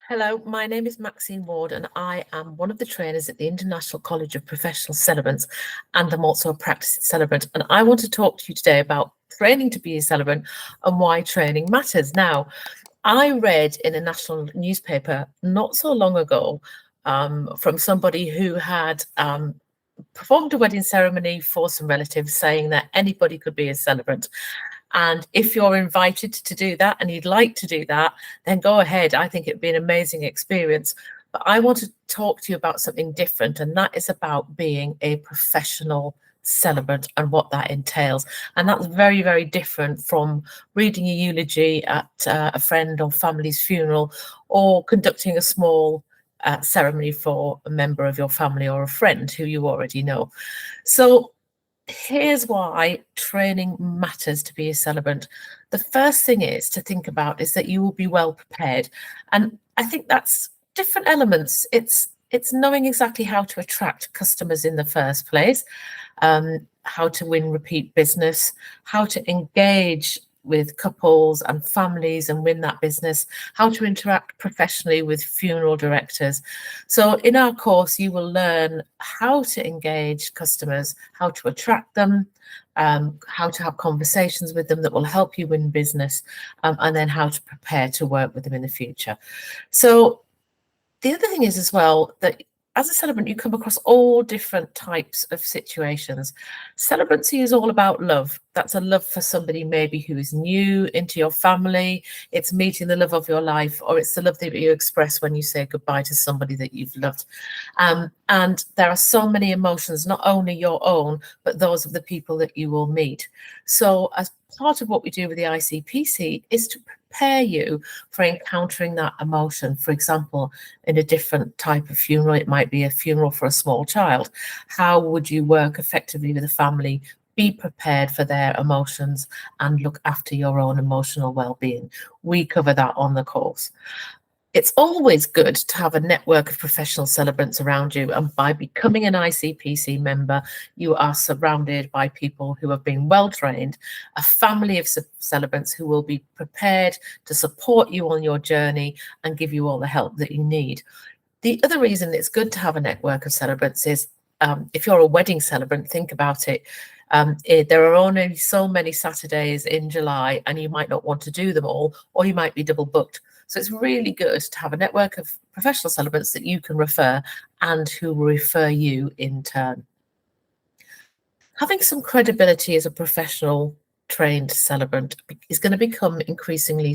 Hello, my name is Maxine Ward and I am one of the trainers at the International College of Professional Celebrants, and I'm also a practice celebrant. And I want to talk to you today about training to be a celebrant and why training matters. Now, I read in a national newspaper not so long ago from somebody who had performed a wedding ceremony for some relatives, saying that anybody could be a celebrant. And if you're invited to do that and you'd like to do that, then go ahead. I think it'd be an amazing experience. But I want to talk to you about something different, and that is about being a professional celebrant and what that entails. And that's very, very different from reading a eulogy at a friend or family's funeral, or conducting a small ceremony for a member of your family or a friend who you already know. So here's why training matters to be a celebrant. The first thing is to think about is that you will be well prepared. And I think that's different elements. It's knowing exactly how to attract customers in the first place, how to win repeat business, how to engage with couples and families and win that business, how to interact professionally with funeral directors. So in our course, you will learn how to engage customers, how to attract them, how to have conversations with them that will help you win business, and then how to prepare to work with them in the future. So the other thing is as well that as a celebrant, you come across all different types of situations. Celebrancy is all about love. That's a love for somebody maybe who is new into your family. It's meeting the love of your life, or it's the love that you express when you say goodbye to somebody that you've loved. And there are so many emotions, not only your own, but those of the people that you will meet. So as part of what we do with the ICPC is to prepare you for encountering that emotion. For example, in a different type of funeral, it might be a funeral for a small child. How would you work effectively with a family? Be prepared for their emotions and look after your own emotional well-being. We cover that on the course. It's always good to have a network of professional celebrants around you, and by becoming an ICPC member, you are surrounded by people who have been well trained, a family of celebrants who will be prepared to support you on your journey and give you all the help that you need. The other reason it's good to have a network of celebrants is if you're a wedding celebrant, think about it. There are only so many Saturdays in July, and you might not want to do them all, or you might be double booked. So it's really good to have a network of professional celebrants that you can refer and who will refer you in turn. Having some credibility as a professional trained celebrant is going to become increasingly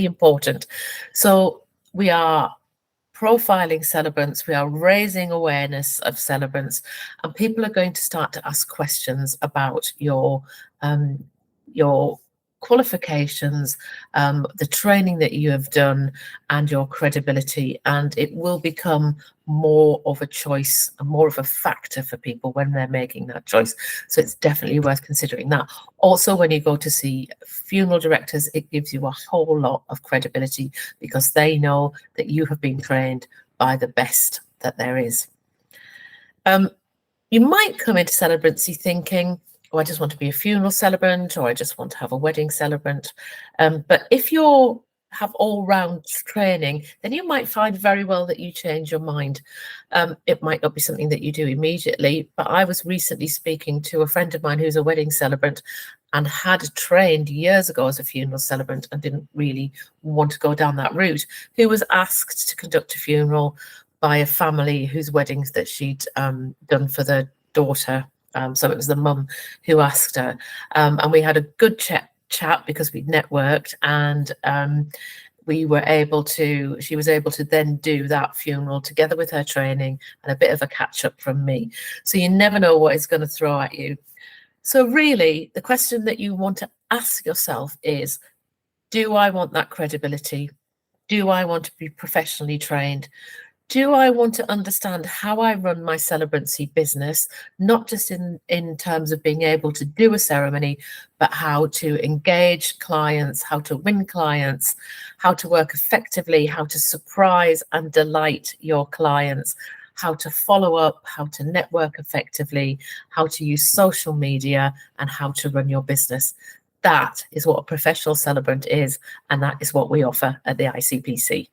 important. So we are profiling celebrants, we are raising awareness of celebrants, and people are going to start to ask questions about your qualifications, the training that you have done, and your credibility, and it will become more of a choice and more of a factor for people when they're making that choice. So it's definitely worth considering that. Also, when you go to see funeral directors, it gives you a whole lot of credibility because they know that you have been trained by the best that there is. You might come into celebrancy thinking, oh, I just want to be a funeral celebrant, or I just want to have a wedding celebrant. But if you have all-round training, then you might find very well that you change your mind. It might not be something that you do immediately, but I was recently speaking to a friend of mine who's a wedding celebrant and had trained years ago as a funeral celebrant and didn't really want to go down that route, who was asked to conduct a funeral by a family whose weddings that she'd done for their daughter. So it was the mum who asked her, and we had a good chat because we'd networked, and she was able to then do that funeral together with her training and a bit of a catch up from me. So you never know what it's going to throw at you. So really, the question that you want to ask yourself is, do I want that credibility? Do I want to be professionally trained? Do I want to understand how I run my celebrancy business, not just in terms of being able to do a ceremony, but how to engage clients, how to win clients, how to work effectively, how to surprise and delight your clients, how to follow up, how to network effectively, how to use social media, and how to run your business. That is what a professional celebrant is, and that is what we offer at the ICPC.